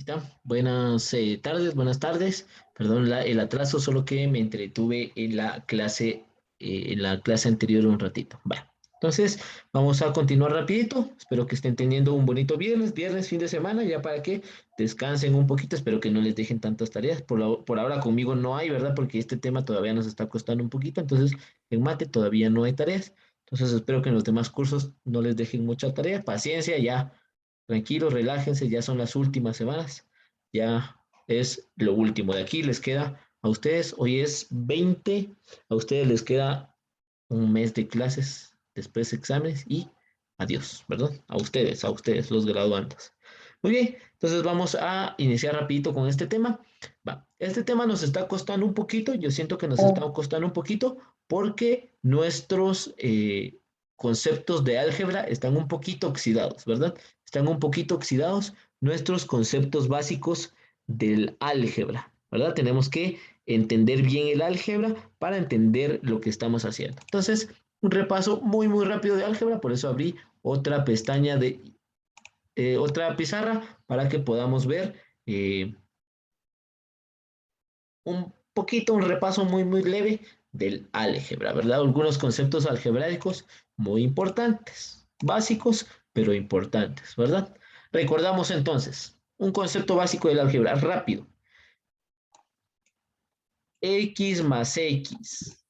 ¿Está? Buenas tardes, buenas tardes. Perdón el atraso, solo que me entretuve en la clase anterior un ratito. Vale. Entonces, vamos a continuar rapidito. Espero que estén teniendo un bonito viernes, fin de semana, ya para que descansen un poquito. Espero que no les dejen tantas tareas. Por ahora conmigo no hay, ¿verdad? Porque este tema todavía nos está costando un poquito. Entonces, en mate todavía no hay tareas. Entonces, espero que en los demás cursos no les dejen mucha tarea. Paciencia, ya. Tranquilos, relájense, ya son las últimas semanas, ya es lo último. De aquí les queda a ustedes, hoy es 20, a ustedes les queda un mes de clases, después exámenes y adiós, ¿verdad? A ustedes, los graduandos. Muy bien, entonces vamos a iniciar rapidito con este tema. Va, este tema nos está costando un poquito, yo siento que nos está costando un poquito porque nuestros conceptos de álgebra están un poquito oxidados, ¿verdad? Están un poquito oxidados nuestros conceptos básicos del álgebra, ¿verdad? Tenemos que entender bien el álgebra para entender lo que estamos haciendo. Entonces, un repaso muy rápido de álgebra, por eso abrí otra pestaña otra pizarra para que podamos ver un repaso muy leve del álgebra, ¿verdad? Algunos conceptos algebraicos muy importantes, básicos, pero importantes, ¿verdad? Recordamos entonces un concepto básico del álgebra, rápido. X más X.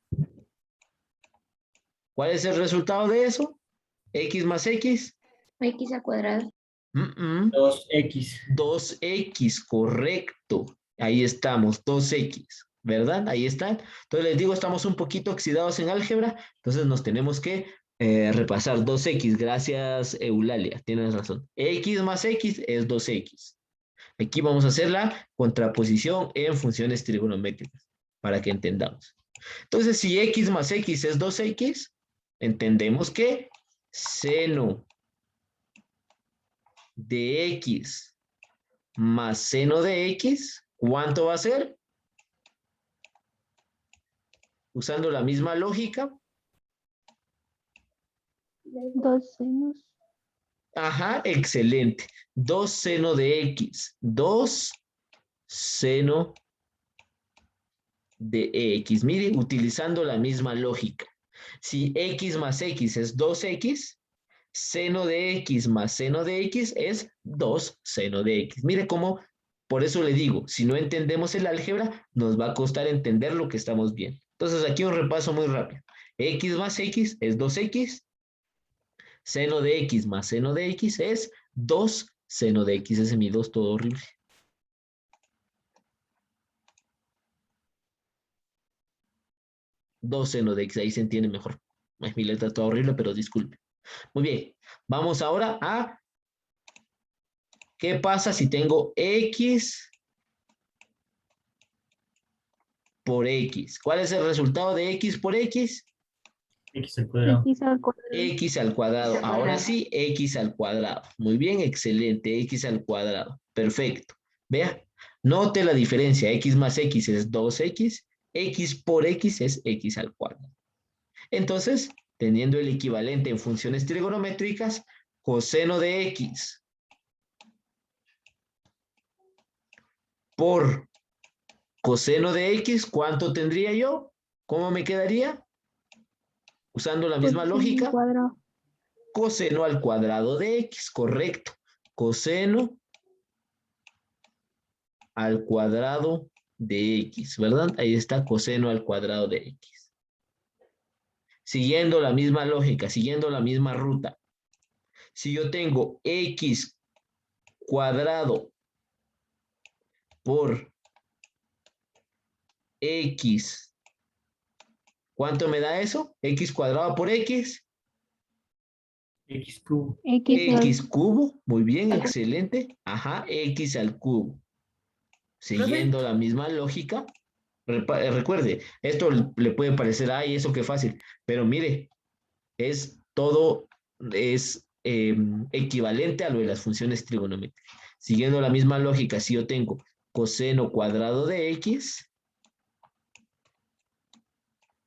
¿Cuál es el resultado de eso? X más X. X al cuadrado. 2x. 2x, correcto. Ahí estamos, 2x, ¿verdad? Ahí están. Entonces les digo, estamos un poquito oxidados en álgebra, entonces nos tenemos que repasar 2x. Gracias, Eulalia, tienes razón. X más x es 2x. Aquí vamos a hacer la contraposición en funciones trigonométricas, para que entendamos. Entonces, si x más x es 2x, entendemos que seno de x más seno de x, ¿cuánto va a ser? Usando la misma lógica. Dos senos. Ajá, excelente. 2 seno de x. 2 seno de x. Mire, utilizando la misma lógica. Si x más x es 2x, seno de x más seno de x es 2 seno de x. Mire cómo, por eso le digo, si no entendemos el álgebra, nos va a costar entender lo que estamos viendo. Entonces aquí un repaso muy rápido. X más x es 2x, seno de x más seno de x es 2 seno de x. Ese es mi 2 todo horrible. Dos seno de x, ahí se entiende mejor. Es mi letra toda horrible, pero disculpe. Muy bien, vamos ahora a ¿qué pasa si tengo x por x? ¿Cuál es el resultado de x por x? X al cuadrado. X al cuadrado. X al cuadrado. Ahora sí, x al cuadrado. Muy bien, excelente. X al cuadrado. Perfecto. Vea, note la diferencia. X más x es 2x. X por x es x al cuadrado. Entonces, teniendo el equivalente en funciones trigonométricas, coseno de x por coseno de x, ¿cuánto tendría yo? ¿Cómo me quedaría? Usando la misma lógica, coseno al cuadrado de x, correcto. Coseno al cuadrado de x, ¿verdad? Ahí está coseno al cuadrado de x. Siguiendo la misma lógica, siguiendo la misma ruta. Si yo tengo x cuadrado por x, ¿cuánto me da eso? X cuadrado por x. X cubo. X cubo, muy bien, excelente. Ajá, x al cubo. Siguiendo la misma lógica, recuerde, esto le puede parecer, ay, eso qué fácil, pero mire, todo es equivalente a lo de las funciones trigonométricas. Siguiendo la misma lógica, si yo tengo coseno cuadrado de x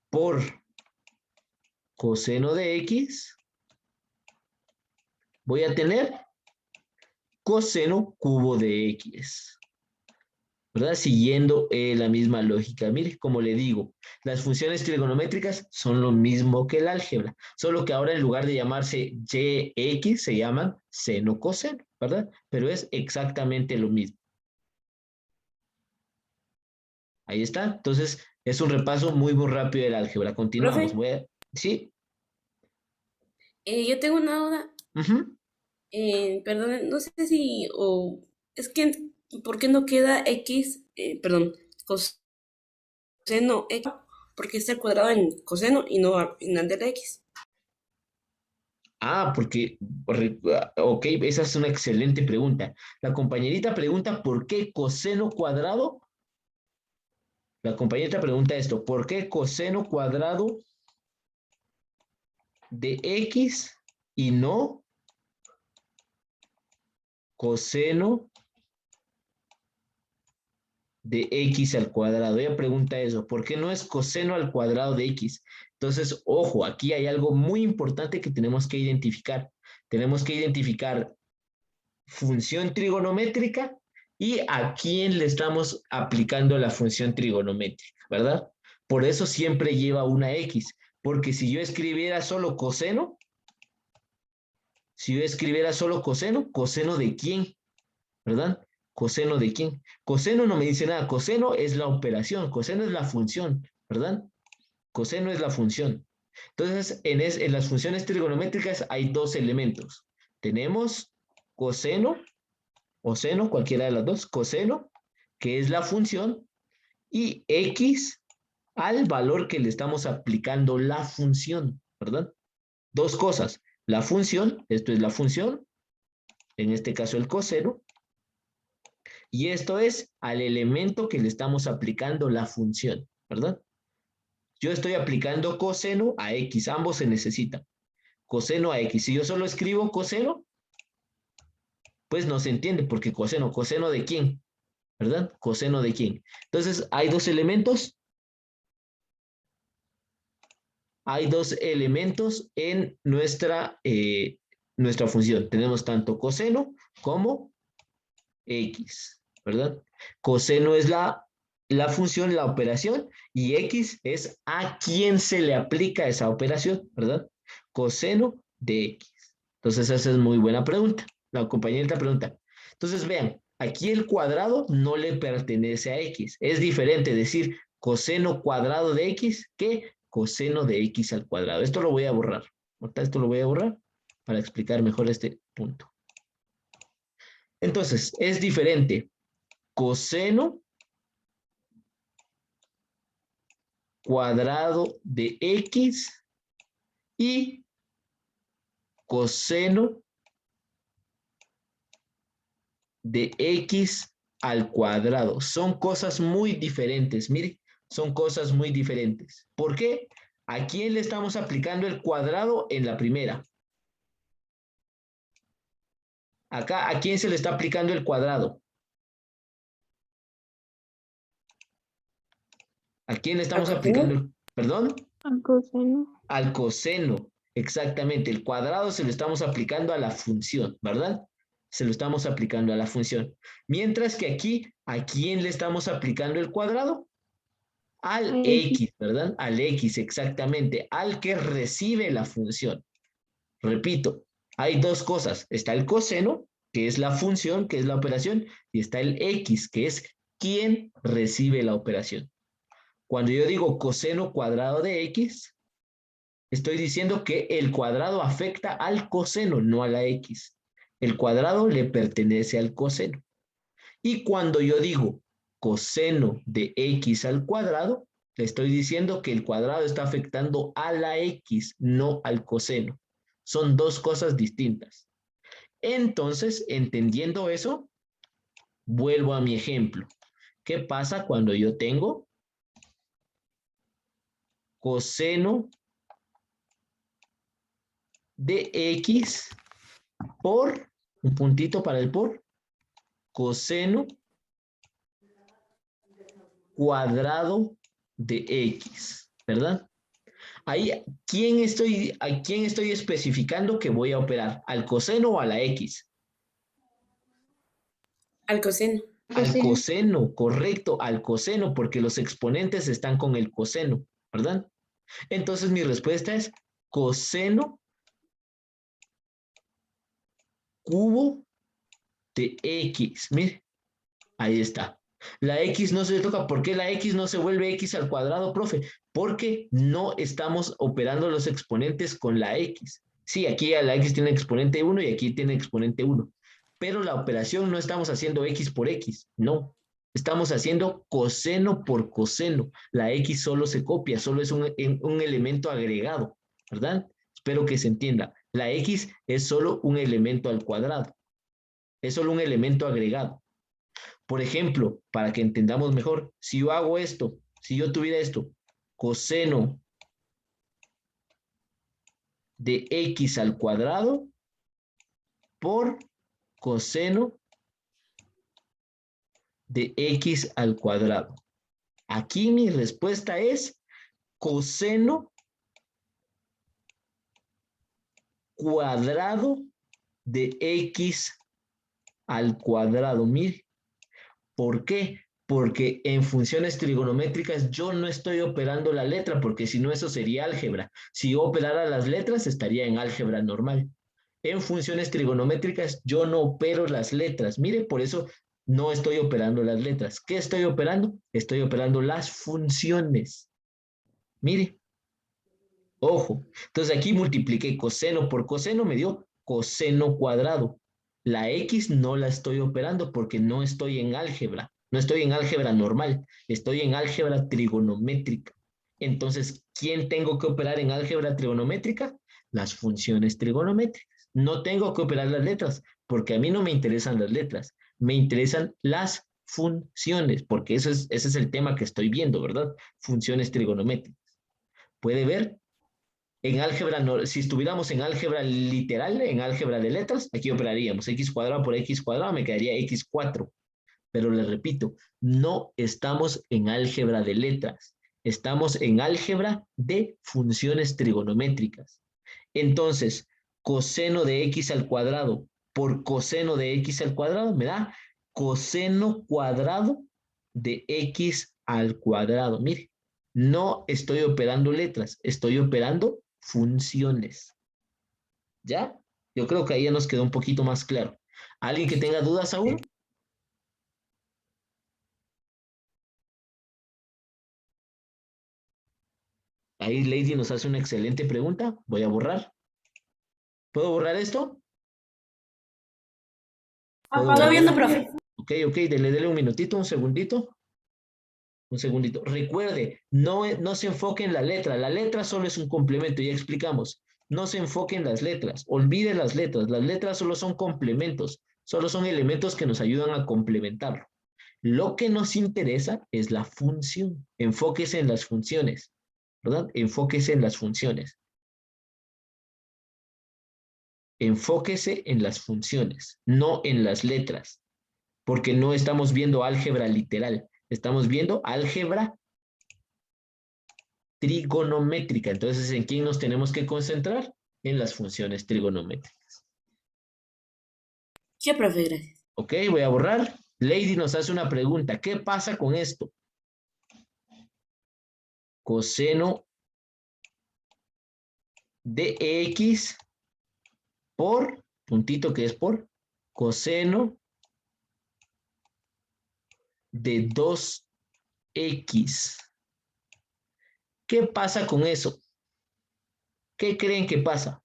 por coseno de x, voy a tener coseno cubo de X. ¿Verdad? Siguiendo la misma lógica. Mire, como le digo, las funciones trigonométricas son lo mismo que el álgebra, solo que ahora en lugar de llamarse YX se llaman seno coseno, ¿verdad? Pero es exactamente lo mismo. Ahí está. Entonces, es un repaso muy, muy rápido del álgebra. Continuamos. Profe, Sí. yo tengo una duda. Ujú. Perdón, no sé si, o es que, ¿por qué no queda X, perdón, coseno X? Porque está el cuadrado en coseno y no al final de la X. Porque, ok, esa es una excelente pregunta. La compañerita pregunta, ¿por qué coseno cuadrado? La compañerita pregunta esto, ¿por qué coseno cuadrado de X y no coseno de X al cuadrado? Ella pregunta eso, ¿por qué no es coseno al cuadrado de X? Entonces, ojo, aquí hay algo muy importante que tenemos que identificar. Tenemos que identificar función trigonométrica y a quién le estamos aplicando la función trigonométrica, ¿verdad? Por eso siempre lleva una X, porque si yo escribiera solo coseno, ¿coseno de quién? ¿Verdad? ¿Coseno de quién? Coseno no me dice nada, coseno es la operación, coseno es la función, ¿verdad? Coseno es la función. Entonces, en las funciones trigonométricas hay dos elementos. Tenemos coseno o seno, cualquiera de las dos, coseno, que es la función, y x al valor que le estamos aplicando la función, ¿verdad? Dos cosas, la función, esto es la función, en este caso el coseno, y esto es al elemento que le estamos aplicando la función, ¿verdad? Yo estoy aplicando coseno a x, ambos se necesitan. Coseno a x, si yo solo escribo coseno, pues no se entiende, porque coseno de quién, ¿verdad? Coseno de quién. Entonces, hay dos elementos en nuestra función. Tenemos tanto coseno como x, ¿verdad? Coseno es la función, la operación, y x es a quién se le aplica esa operación, ¿verdad? Coseno de x. Entonces, esa es muy buena pregunta. La compañera pregunta. Entonces, vean, aquí el cuadrado no le pertenece a x. Es diferente decir coseno cuadrado de x que coseno de x al cuadrado. Esto lo voy a borrar. Esto lo voy a borrar para explicar mejor este punto. Entonces, es diferente coseno cuadrado de x y coseno de x al cuadrado. Son cosas muy diferentes, mire, son cosas muy diferentes. ¿Por qué? ¿A quién le estamos aplicando el cuadrado en la primera? Acá, ¿a quién se le está aplicando el cuadrado? ¿A quién le estamos aplicando el, perdón? Al coseno. Al coseno, exactamente. El cuadrado se lo estamos aplicando a la función, ¿verdad? Se lo estamos aplicando a la función. Mientras que aquí, ¿a quién le estamos aplicando el cuadrado? Al x, ¿verdad? Al x, exactamente. Al que recibe la función. Repito, hay dos cosas. Está el coseno, que es la función, que es la operación, y está el x, que es quien recibe la operación. Cuando yo digo coseno cuadrado de x, estoy diciendo que el cuadrado afecta al coseno, no a la x. El cuadrado le pertenece al coseno. Y cuando yo digo coseno de x al cuadrado, le estoy diciendo que el cuadrado está afectando a la x, no al coseno. Son dos cosas distintas. Entonces, entendiendo eso, vuelvo a mi ejemplo. ¿Qué pasa cuando yo tengo coseno de x por, un puntito para el por, coseno cuadrado de x, ¿verdad? Ahí, ¿a quién estoy especificando que voy a operar? ¿Al coseno o a la x? Al coseno. Al coseno, correcto, al coseno, porque los exponentes están con el coseno, ¿verdad? Entonces mi respuesta es coseno cubo de x. Mire, ahí está. La x no se le toca. ¿Por qué la x no se vuelve x al cuadrado, profe? Porque no estamos operando los exponentes con la x. Sí, aquí la x tiene exponente 1 y aquí tiene exponente 1. Pero la operación no estamos haciendo x por x, no. Estamos haciendo coseno por coseno. La x solo se copia, solo es un elemento agregado, ¿verdad? Espero que se entienda. La x es solo un elemento al cuadrado. Es solo un elemento agregado. Por ejemplo, para que entendamos mejor, si yo hago esto, si yo tuviera esto, coseno de x al cuadrado por coseno de x al cuadrado. Aquí mi respuesta es coseno cuadrado de x al cuadrado. Mire, ¿por qué? Porque en funciones trigonométricas yo no estoy operando la letra, porque si no eso sería álgebra. Si yo operara las letras estaría en álgebra normal. En funciones trigonométricas yo no opero las letras. Mire, por eso no estoy operando las letras. ¿Qué estoy operando? Estoy operando las funciones. Mire, ojo. Entonces aquí multipliqué coseno por coseno, me dio coseno cuadrado. La X no la estoy operando porque no estoy en álgebra. No estoy en álgebra normal, estoy en álgebra trigonométrica. Entonces, ¿quién tengo que operar en álgebra trigonométrica? Las funciones trigonométricas. No tengo que operar las letras, porque a mí no me interesan las letras, me interesan las funciones, porque ese es el tema que estoy viendo, ¿verdad? Funciones trigonométricas. ¿Puede ver? En álgebra, si estuviéramos en álgebra literal, en álgebra de letras, aquí operaríamos x cuadrado por x cuadrado, me quedaría x4. Pero les repito, no estamos en álgebra de letras, estamos en álgebra de funciones trigonométricas. Entonces, coseno de x al cuadrado por coseno de x al cuadrado me da coseno cuadrado de x al cuadrado. Mire, no estoy operando letras, estoy operando funciones. ¿Ya? Yo creo que ahí ya nos quedó un poquito más claro. ¿Alguien que tenga dudas aún? Ahí Lady nos hace una excelente pregunta. Voy a borrar. ¿Puedo borrar esto? Todavía no, profe. Ok, dele un minutito, un segundito. Un segundito. Recuerde, no se enfoque en la letra solo es un complemento, ya explicamos. No se enfoque en las letras, olvide las letras solo son complementos, solo son elementos que nos ayudan a complementarlo. Lo que nos interesa es la función, enfóquese en las funciones, ¿verdad? Enfóquese en las funciones. Enfóquese en las funciones, no en las letras, porque no estamos viendo álgebra literal, estamos viendo álgebra trigonométrica. Entonces, ¿en quién nos tenemos que concentrar? En las funciones trigonométricas. ¿Qué, profe? Gracias. Ok, voy a borrar. Lady nos hace una pregunta. ¿Qué pasa con esto? Coseno de x por, puntito que es por, coseno de 2x. ¿Qué pasa con eso? ¿Qué creen que pasa?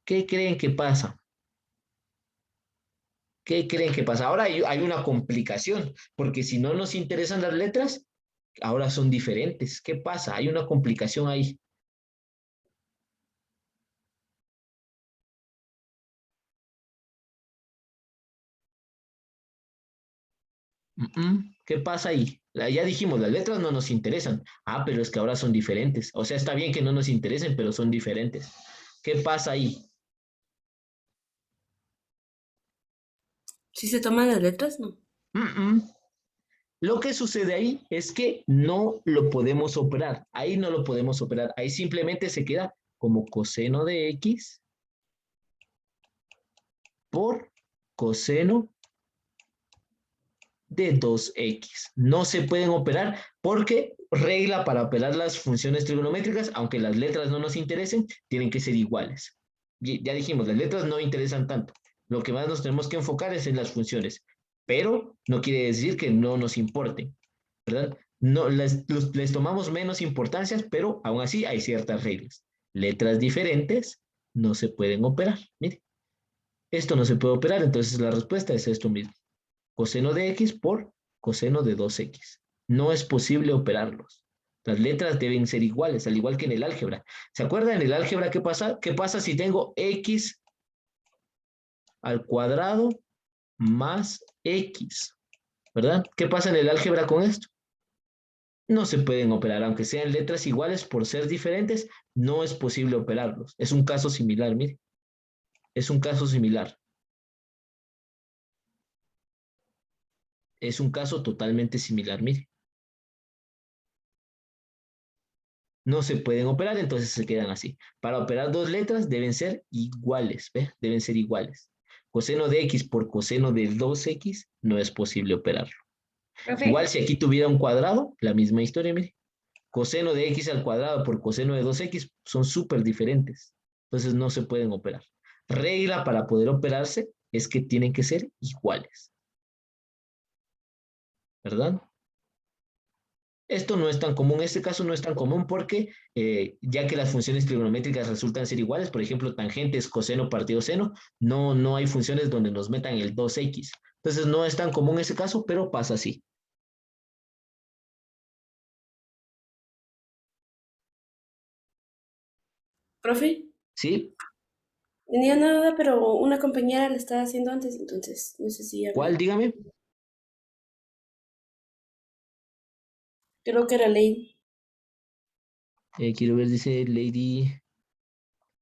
¿Qué creen que pasa? ¿Qué creen que pasa? Ahora hay una complicación, porque si no nos interesan las letras, ahora son diferentes. ¿Qué pasa? Hay una complicación ahí. ¿Qué pasa ahí? Ya dijimos, las letras no nos interesan. Ah, pero es que ahora son diferentes. O sea, está bien que no nos interesen, pero son diferentes. ¿Qué pasa ahí? ¿Si se toman las letras? No. Lo que sucede ahí es que no lo podemos operar. Ahí no lo podemos operar. Ahí simplemente se queda como coseno de X por coseno de 2X. No se pueden operar porque regla para operar las funciones trigonométricas, aunque las letras no nos interesen, tienen que ser iguales. Ya dijimos, las letras no interesan tanto. Lo que más nos tenemos que enfocar es en las funciones, pero no quiere decir que no nos importen, ¿verdad? No, les tomamos menos importancia, pero aún así hay ciertas reglas. Letras diferentes no se pueden operar. Mire, esto no se puede operar, entonces la respuesta es esto mismo. Coseno de X por coseno de 2X. No es posible operarlos. Las letras deben ser iguales, al igual que en el álgebra. ¿Se acuerdan en el álgebra qué pasa? ¿Qué pasa si tengo X al cuadrado más X? ¿Verdad? ¿Qué pasa en el álgebra con esto? No se pueden operar, aunque sean letras iguales, por ser diferentes, no es posible operarlos. Es un caso similar, mire. Es un caso similar. Es un caso totalmente similar, mire. No se pueden operar, entonces se quedan así. Para operar dos letras deben ser iguales, ¿ve? Deben ser iguales. Coseno de X por coseno de 2X no es posible operarlo. Profe, Igual si aquí tuviera un cuadrado, la misma historia, mire. Coseno de X al cuadrado por coseno de 2X son súper diferentes. Entonces no se pueden operar. Regla para poder operarse es que tienen que ser iguales. ¿Verdad? Esto no es tan común, este caso no es tan común porque ya que las funciones trigonométricas resultan ser iguales, por ejemplo, tangentes, coseno partido seno, no hay funciones donde nos metan el 2x. Entonces no es tan común ese caso, pero pasa así. Profe, ¿Sí? tenía una duda, pero una compañera la estaba haciendo antes, entonces no sé si ya ¿Cuál? Dígame. creo que era ley. Quiero ver, dice Lady.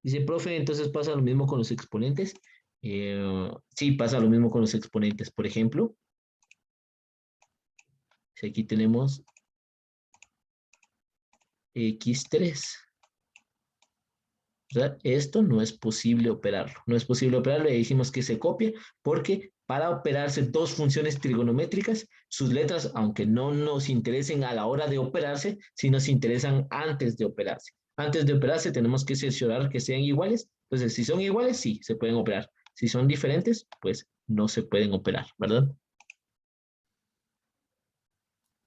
Dice, profe, entonces pasa lo mismo con los exponentes. Sí, pasa lo mismo con los exponentes. Por ejemplo, si aquí tenemos x3. ¿Verdad? Esto no es posible operarlo. No es posible operarlo y dijimos que se copie porque para operarse dos funciones trigonométricas, sus letras, aunque no nos interesen a la hora de operarse, sí nos interesan antes de operarse. Antes de operarse tenemos que cerciorar que sean iguales. Entonces, si son iguales, sí, se pueden operar. Si son diferentes, pues no se pueden operar, ¿verdad?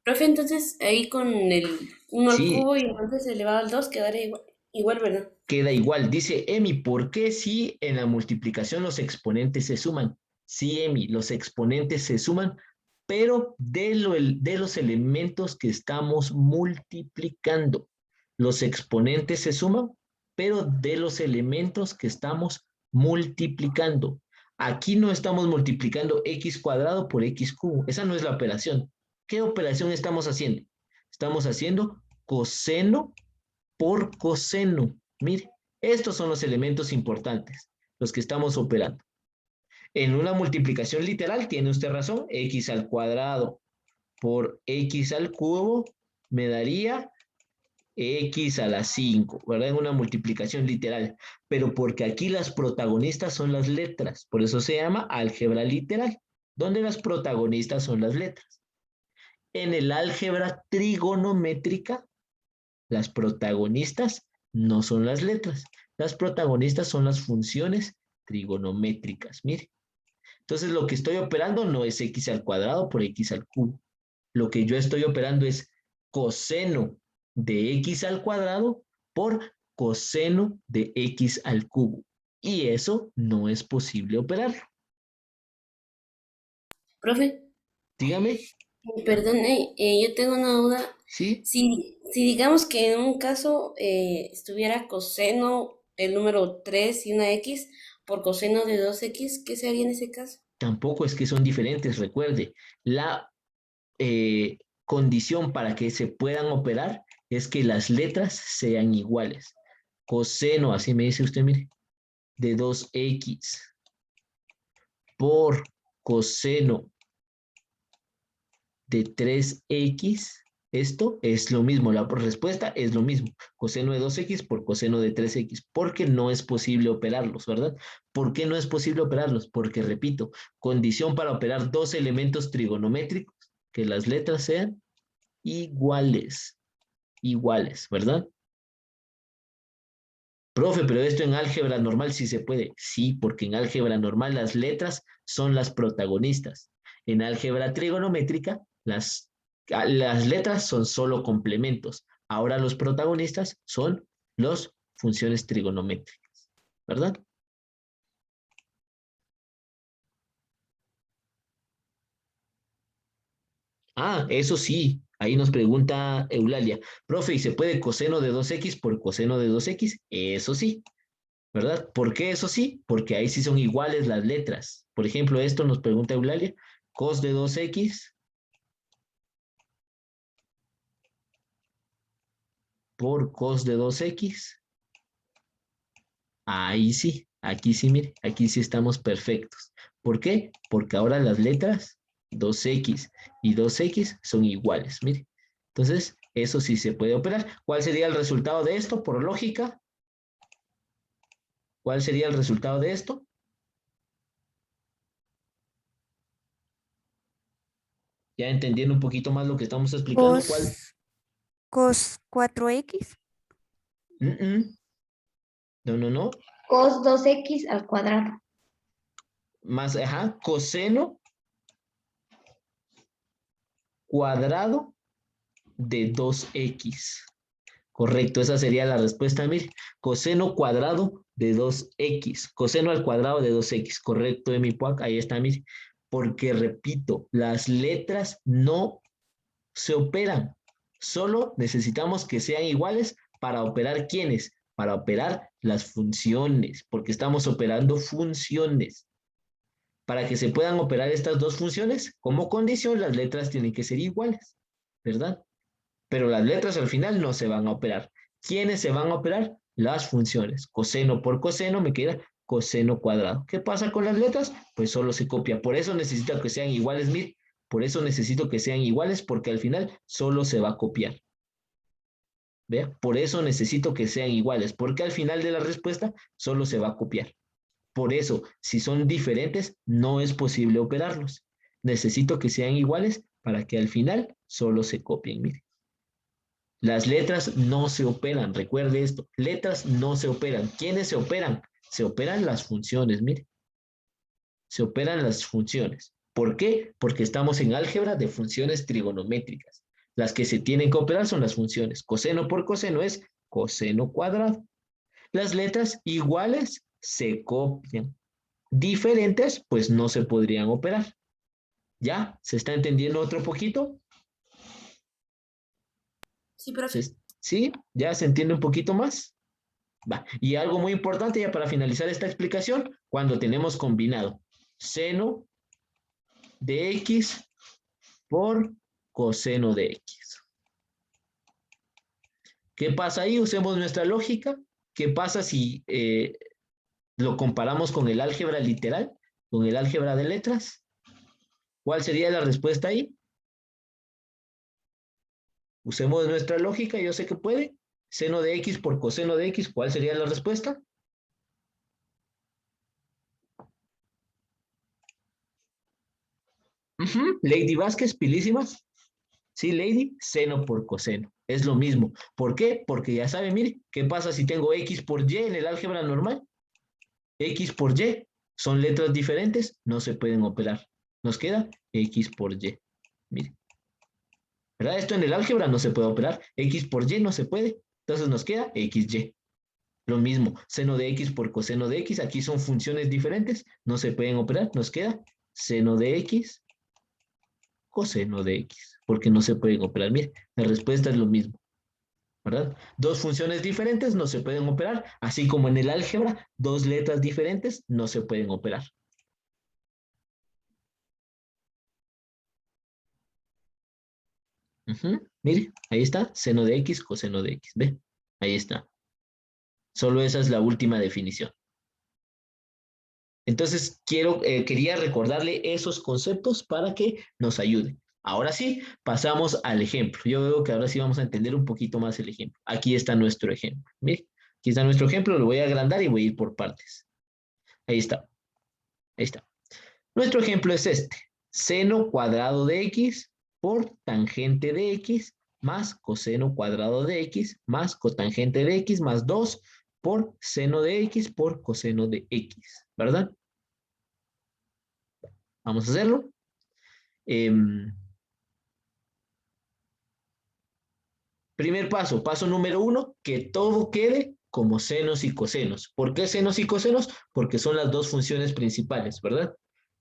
Profe, entonces ahí con el uno al Sí, cubo y entonces elevado al 2 quedaría igual, ¿verdad? queda igual. Dice Emi, ¿por qué si en la multiplicación los exponentes se suman? Sí, Emi, los exponentes se suman, pero de los elementos que estamos multiplicando. Los exponentes se suman, pero de los elementos que estamos multiplicando. Aquí no estamos multiplicando x cuadrado por x cubo. Esa no es la operación. ¿Qué operación estamos haciendo? Estamos haciendo coseno por coseno. Mire, estos son los elementos importantes, los que estamos operando. En una multiplicación literal, tiene usted razón, x al cuadrado por x al cubo me daría x a la 5, ¿verdad? En una multiplicación literal. Pero porque aquí las protagonistas son las letras, por eso se llama álgebra literal, donde las protagonistas son las letras. En el álgebra trigonométrica, las protagonistas no son las letras. Las protagonistas son las funciones trigonométricas. Mire. Entonces lo que estoy operando no es x al cuadrado por x al cubo. Lo que yo estoy operando es coseno de x al cuadrado por coseno de x al cubo. Y eso no es posible operarlo. Profe, Dígame, perdone, yo tengo una duda. ¿sí? Si digamos que en un caso estuviera coseno el número 3 y una x por coseno de 2x, ¿qué se haría en ese caso? Tampoco es que son diferentes, recuerde. La condición para que se puedan operar es que las letras sean iguales. Coseno, así me dice usted, mire, de 2x por coseno de 3x Esto es lo mismo, la respuesta es lo mismo. Coseno de 2x por coseno de 3x, porque no es posible operarlos, ¿verdad? ¿Por qué no es posible operarlos? Porque, repito, condición para operar dos elementos trigonométricos, que las letras sean iguales, ¿verdad? Profe, pero esto en álgebra normal sí se puede. Sí, porque en álgebra normal las letras son las protagonistas. En álgebra trigonométrica, las letras son solo complementos. Ahora los protagonistas son las funciones trigonométricas, ¿verdad? Ah, eso sí. Ahí nos pregunta Eulalia. Profe, ¿y se puede coseno de 2x por coseno de 2x? Eso sí. ¿Verdad? ¿Por qué eso sí? Porque ahí sí son iguales las letras. Por ejemplo, esto nos pregunta Eulalia. Cos de 2x por cos de 2x. Ahí sí, aquí sí, mire, aquí sí estamos perfectos. ¿Por qué? Porque ahora las letras 2x y 2x son iguales, mire. Entonces, eso sí se puede operar. ¿Cuál sería el resultado de esto? Por lógica, ¿cuál sería el resultado de esto? Ya entendiendo un poquito más lo que estamos explicando, ¿cuál? Cos 4x. No. Cos 2x al cuadrado. Más, coseno cuadrado de 2x. Correcto, esa sería la respuesta, mire. Coseno cuadrado de 2x. Coseno al cuadrado de 2x. Correcto, mi Puac, ahí está, mire. Porque, repito, las letras no se operan. Solo necesitamos que sean iguales para operar ¿quiénes? Para operar las funciones, porque estamos operando funciones. Para que se puedan operar estas dos funciones, como condición, las letras tienen que ser iguales, ¿verdad? Pero las letras al final no se van a operar. ¿Quiénes se van a operar? Las funciones. Coseno por coseno me queda coseno cuadrado. ¿Qué pasa con las letras? Pues solo se copia. Por eso necesito que sean iguales, mire. Por eso necesito que sean iguales, porque al final solo se va a copiar. ¿Vea? Por eso necesito que sean iguales, porque al final de la respuesta solo se va a copiar. Por eso, si son diferentes, no es posible operarlos. Necesito que sean iguales para que al final solo se copien. Mire. Las letras no se operan, recuerde esto. Letras no se operan. ¿Quiénes se operan? Se operan las funciones, mire. Se operan las funciones. ¿Por qué? Porque estamos en álgebra de funciones trigonométricas. Las que se tienen que operar son las funciones. Coseno por coseno es coseno cuadrado. Las letras iguales se copian. Diferentes, pues no se podrían operar. ¿Ya? ¿Se está entendiendo otro poquito? Sí, profe. ¿Sí? ¿Ya se entiende un poquito más? Va. Y algo muy importante ya para finalizar esta explicación, cuando tenemos combinado seno de x por coseno de x. ¿Qué pasa ahí? Usemos nuestra lógica. ¿Qué pasa si lo comparamos con el álgebra literal, con el álgebra de letras? ¿Cuál sería la respuesta ahí? Usemos nuestra lógica, yo sé que puede. Seno de x por coseno de x, ¿cuál sería la respuesta? Lady Vázquez, pilísimas. Sí, Lady, seno por coseno. Es lo mismo. ¿Por qué? Porque ya sabe, mire, ¿qué pasa si tengo x por y en el álgebra normal? X por y son letras diferentes, no se pueden operar. Nos queda x por y. Mire. ¿Verdad? Esto en el álgebra no se puede operar. X por y no se puede. Entonces nos queda xy. Lo mismo, seno de x por coseno de x. Aquí son funciones diferentes, no se pueden operar. Nos queda seno de x, coseno de x, porque no se pueden operar. Mire, la respuesta es lo mismo, ¿verdad? Dos funciones diferentes no se pueden operar, así como en el álgebra, dos letras diferentes no se pueden operar. Mire, ahí está, seno de x, coseno de x, ¿ve? Ahí está. Solo esa es la última definición. Entonces, quería recordarle esos conceptos para que nos ayuden. Ahora sí, pasamos al ejemplo. Yo veo que ahora sí vamos a entender un poquito más el ejemplo. Aquí está nuestro ejemplo. Mire, aquí está nuestro ejemplo, lo voy a agrandar y voy a ir por partes. Ahí está. Ahí está. Nuestro ejemplo es este. Seno cuadrado de x por tangente de x más coseno cuadrado de x más cotangente de x más 2 por seno de x por coseno de x. ¿Verdad? Vamos a hacerlo. Primer paso, paso número 1, que todo quede como senos y cosenos. ¿Por qué senos y cosenos? Porque son las dos funciones principales, ¿verdad?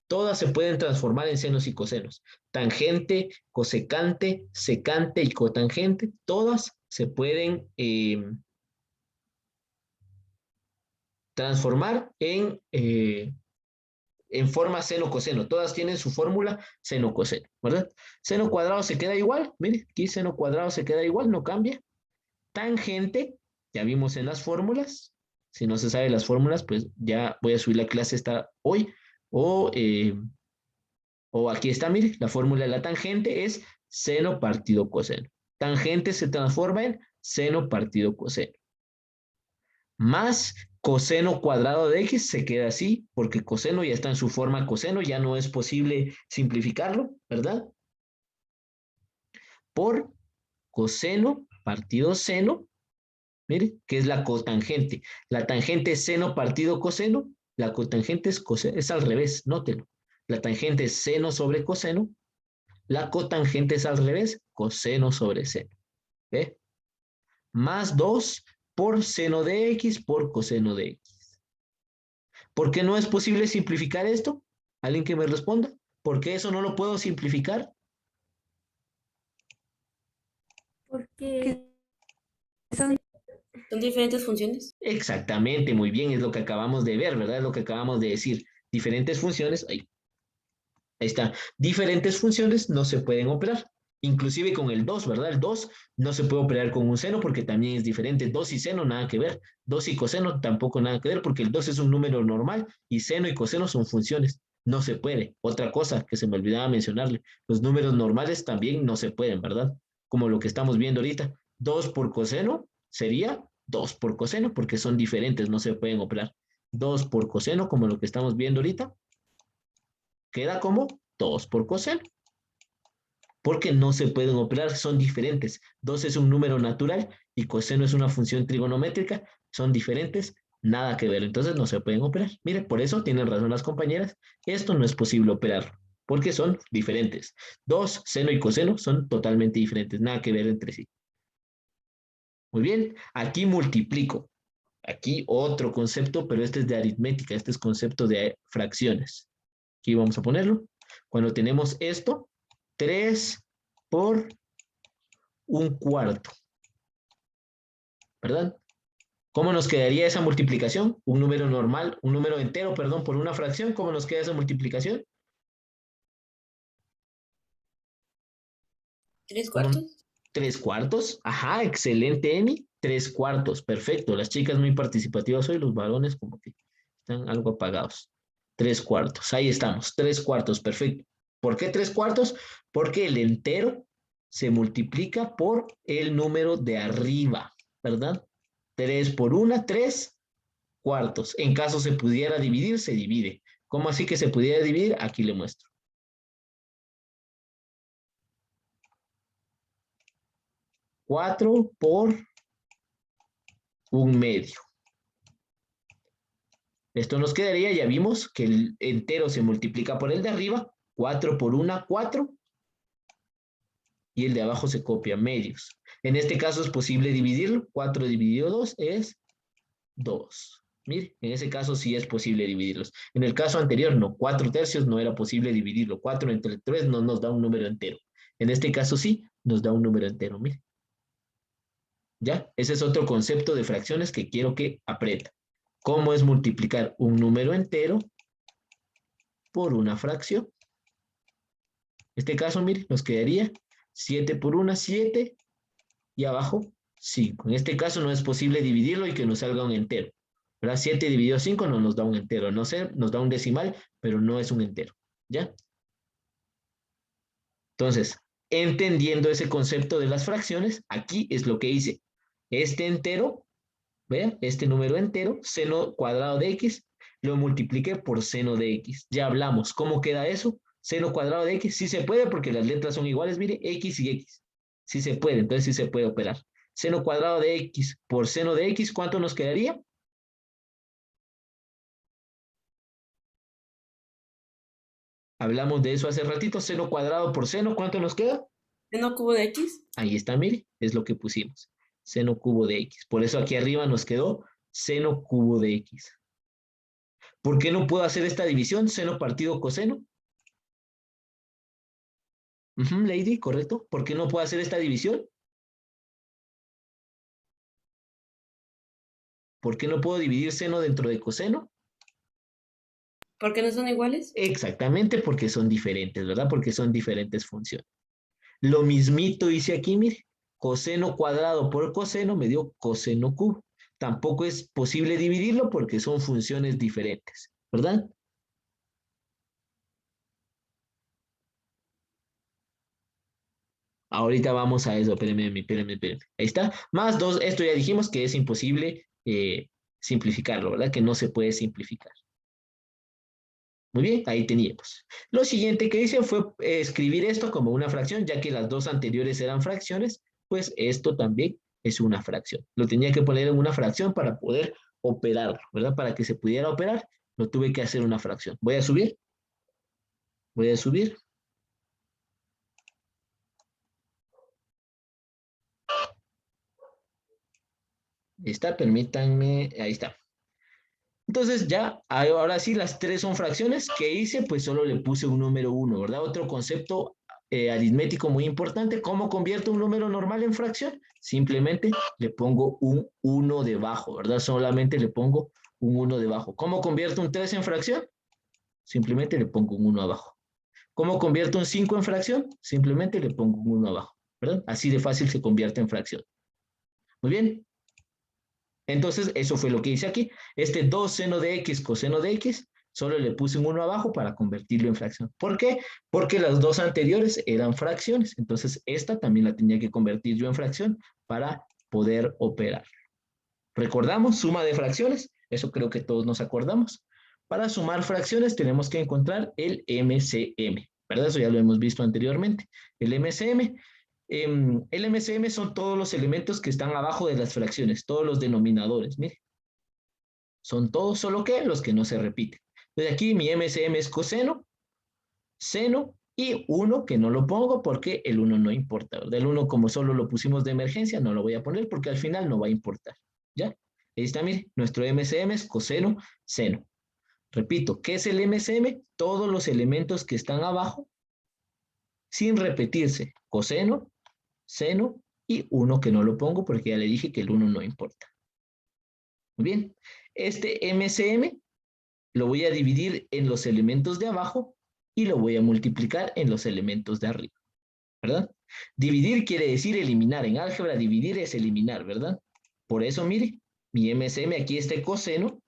Todas se pueden transformar en senos y cosenos. Tangente, cosecante, secante y cotangente, todas se pueden transformar en forma seno-coseno. Todas tienen su fórmula seno-coseno, ¿verdad? Seno cuadrado se queda igual. Mire, aquí seno cuadrado se queda igual, no cambia. Tangente, ya vimos en las fórmulas. Si no se sabe las fórmulas, pues ya voy a subir la clase esta hoy. O aquí está, mire, la fórmula de la tangente es seno partido coseno. Tangente se transforma en seno partido coseno. Más coseno cuadrado de x se queda así, porque coseno ya está en su forma coseno, ya no es posible simplificarlo, ¿verdad? Por coseno partido seno, mire, que es la cotangente. La tangente es seno partido coseno, la cotangente es coseno, es al revés, nótelo. La tangente es seno sobre coseno, la cotangente es al revés, coseno sobre seno. ¿Ve? Más 2 por seno de x por coseno de x. ¿Por qué no es posible simplificar esto? ¿Alguien que me responda? ¿Por qué eso no lo puedo simplificar? Que Porque son Son diferentes funciones. Exactamente, muy bien, es lo que acabamos de ver, ¿verdad? Es lo que acabamos de decir. Diferentes funciones, ahí está. Diferentes funciones no se pueden operar. Inclusive con el 2, ¿verdad? El 2 no se puede operar con un seno porque también es diferente. 2 y seno nada que ver. 2 y coseno tampoco nada que ver porque el 2 es un número normal y seno y coseno son funciones. No se puede. Otra cosa que se me olvidaba mencionarle. Los números normales también no se pueden, ¿verdad? Como lo que estamos viendo ahorita. 2 por coseno sería 2 por coseno porque son diferentes, no se pueden operar. 2 por coseno, como lo que estamos viendo ahorita, queda como 2 por coseno. Porque no se pueden operar, son diferentes. 2 es un número natural y coseno es una función trigonométrica, son diferentes, nada que ver, entonces no se pueden operar. Mire, por eso tienen razón las compañeras, esto no es posible operar, porque son diferentes. 2, seno y coseno son totalmente diferentes, nada que ver entre sí. Muy bien, aquí multiplico. Aquí otro concepto, pero este es de aritmética, este es concepto de fracciones. Aquí vamos a ponerlo. Cuando tenemos esto, 3 por un cuarto, ¿verdad? ¿Cómo nos quedaría esa multiplicación? Un número normal, un número entero, perdón, por una fracción. ¿Cómo nos queda esa multiplicación? 3/4. 3 cuartos. Ajá, excelente, Emi. 3 cuartos, perfecto. Las chicas muy participativas hoy, los varones como que están algo apagados. 3 cuartos, ahí estamos. 3 cuartos, perfecto. ¿Por qué 3 cuartos? Porque el entero se multiplica por el número de arriba, ¿verdad? 3 por 1, 3 cuartos. En caso se pudiera dividir, se divide. ¿Cómo así que se pudiera dividir? Aquí le muestro. 4 por un medio. Esto nos quedaría, ya vimos que el entero se multiplica por el de arriba. 4 por 1, 4. Y el de abajo se copia medios. En este caso es posible dividirlo. 4 dividido 2 es 2. Mire, en ese caso sí es posible dividirlos. En el caso anterior no, 4 tercios no era posible dividirlo. 4 entre 3 no nos da un número entero. En este caso sí nos da un número entero, mire. ¿Ya? Ese es otro concepto de fracciones que quiero que aprenda. ¿Cómo es multiplicar un número entero por una fracción? En este caso, mire, nos quedaría 7 por 1, 7 y abajo 5. En este caso no es posible dividirlo y que nos salga un entero. ¿Verdad? 7 dividido 5 no nos da un entero. No sé, nos da un decimal, pero no es un entero. ¿Ya? Entonces, entendiendo ese concepto de las fracciones, aquí es lo que hice. Este entero, vean, este número entero, seno cuadrado de x, lo multipliqué por seno de x. Ya hablamos, ¿cómo queda eso? Seno cuadrado de x, sí se puede porque las letras son iguales, mire, x y x. Sí se puede, entonces sí se puede operar. Seno cuadrado de x por seno de x, ¿cuánto nos quedaría? Hablamos de eso hace ratito, seno cuadrado por seno, ¿cuánto nos queda? Seno cubo de x. Ahí está, mire, es lo que pusimos. Seno cubo de x. Por eso aquí arriba nos quedó seno cubo de x. ¿Por qué no puedo hacer esta división? Seno partido coseno. Lady, correcto. ¿Por qué no puedo hacer esta división? ¿Por qué no puedo dividir seno dentro de coseno? ¿Por qué no son iguales? Exactamente, porque son diferentes, ¿verdad? Porque son diferentes funciones. Lo mismito hice aquí, mire. Coseno cuadrado por coseno me dio coseno cubo. Tampoco es posible dividirlo porque son funciones diferentes, ¿verdad? Ahorita vamos a eso, espérenme. Ahí está. Más 2, esto ya dijimos que es imposible simplificarlo, ¿verdad? Que no se puede simplificar. Muy bien, ahí teníamos. Lo siguiente que hice fue escribir esto como una fracción, ya que las dos anteriores eran fracciones, pues esto también es una fracción. Lo tenía que poner en una fracción para poder operarlo, ¿verdad? Para que se pudiera operar, lo tuve que hacer una fracción. Voy a subir. Voy a subir. Ahí está, permítanme, ahí está. Entonces ya, ahora sí, las tres son fracciones. ¿Qué hice? Pues solo le puse un número 1, ¿verdad? Otro concepto aritmético muy importante. ¿Cómo convierto un número normal en fracción? Simplemente le pongo un 1 debajo, ¿verdad? Solamente le pongo un 1 debajo. ¿Cómo convierto un 3 en fracción? Simplemente le pongo un 1 abajo. ¿Cómo convierto un 5 en fracción? Simplemente le pongo un 1 abajo, ¿verdad? Así de fácil se convierte en fracción. Muy bien. Entonces, eso fue lo que hice aquí. Este 2 seno de x coseno de x, solo le puse un 1 abajo para convertirlo en fracción. ¿Por qué? Porque las dos anteriores eran fracciones. Entonces, esta también la tenía que convertir yo en fracción para poder operar. ¿Recordamos? Suma de fracciones. Eso creo que todos nos acordamos. Para sumar fracciones tenemos que encontrar el MCM, ¿verdad? Eso ya lo hemos visto anteriormente. El MCM. El MCM son todos los elementos que están abajo de las fracciones, todos los denominadores, mire. Son todos, solo que los que no se repiten. Entonces aquí mi MCM es coseno, seno y 1 que no lo pongo porque el 1 no importa, ¿verdad? El 1 como solo lo pusimos de emergencia no lo voy a poner porque al final no va a importar, ¿ya? Ahí está, mire, nuestro MCM es coseno, seno. Repito, ¿qué es el MCM? Todos los elementos que están abajo sin repetirse, coseno, seno y 1 que no lo pongo porque ya le dije que el 1 no importa. Muy bien, este MCM lo voy a dividir en los elementos de abajo y lo voy a multiplicar en los elementos de arriba, ¿verdad? Dividir quiere decir eliminar. En álgebra dividir es eliminar, ¿verdad? Por eso, mire, mi MCM aquí este coseno,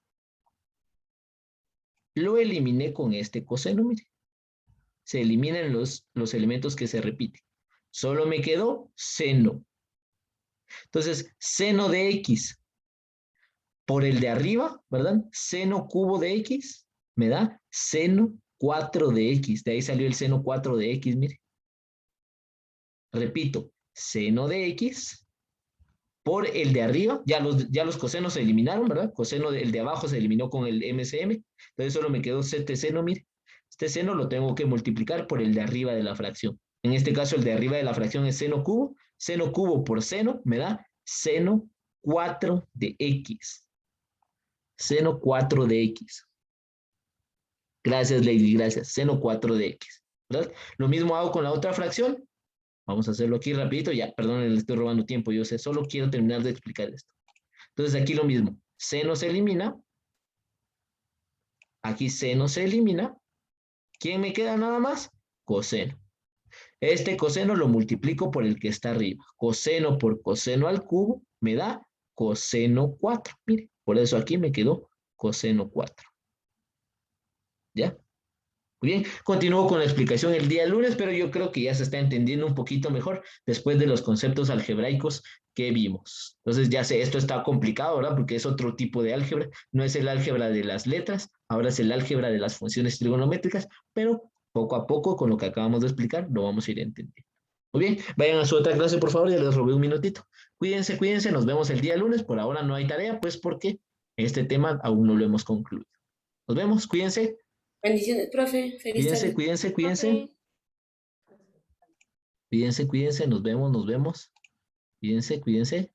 lo eliminé con este coseno, mire. Se eliminan los elementos que se repiten. Solo me quedó seno. Entonces, seno de x por el de arriba, ¿verdad? Seno cubo de x me da seno 4 de x. De ahí salió el seno 4 de x, mire. Repito, seno de x por el de arriba. Ya los cosenos se eliminaron, ¿verdad? Coseno del de abajo se eliminó con el MCM. Entonces solo me quedó este seno, mire. Este seno lo tengo que multiplicar por el de arriba de la fracción. En este caso, el de arriba de la fracción es seno cubo. Seno cubo por seno me da seno 4 de x. Seno 4 de x. Gracias, Lady, gracias. Seno 4 de x. ¿Verdad? Lo mismo hago con la otra fracción. Vamos a hacerlo aquí rapidito. Ya, perdón, le estoy robando tiempo. Yo sé, solo quiero terminar de explicar esto. Entonces, aquí lo mismo. Seno se elimina. Aquí seno se elimina. ¿Quién me queda nada más? Coseno. Este coseno lo multiplico por el que está arriba. Coseno por coseno al cubo me da coseno 4. Mire, por eso aquí me quedó coseno 4. ¿Ya? Muy bien, continúo con la explicación el día lunes, pero yo creo que ya se está entendiendo un poquito mejor después de los conceptos algebraicos que vimos. Entonces ya sé, esto está complicado, ¿verdad? Porque es otro tipo de álgebra, no es el álgebra de las letras, ahora es el álgebra de las funciones trigonométricas, pero poco a poco, con lo que acabamos de explicar, lo vamos a ir entendiendo. Muy bien, vayan a su otra clase, por favor, ya les robé un minutito. Cuídense, cuídense, nos vemos el día lunes. Por ahora no hay tarea, pues porque este tema aún no lo hemos concluido. Nos vemos, cuídense. Bendiciones, profe. Feliz Cuídense, tarde. cuídense, cuídense. Cuídense, cuídense, nos vemos, nos vemos. Cuídense, cuídense.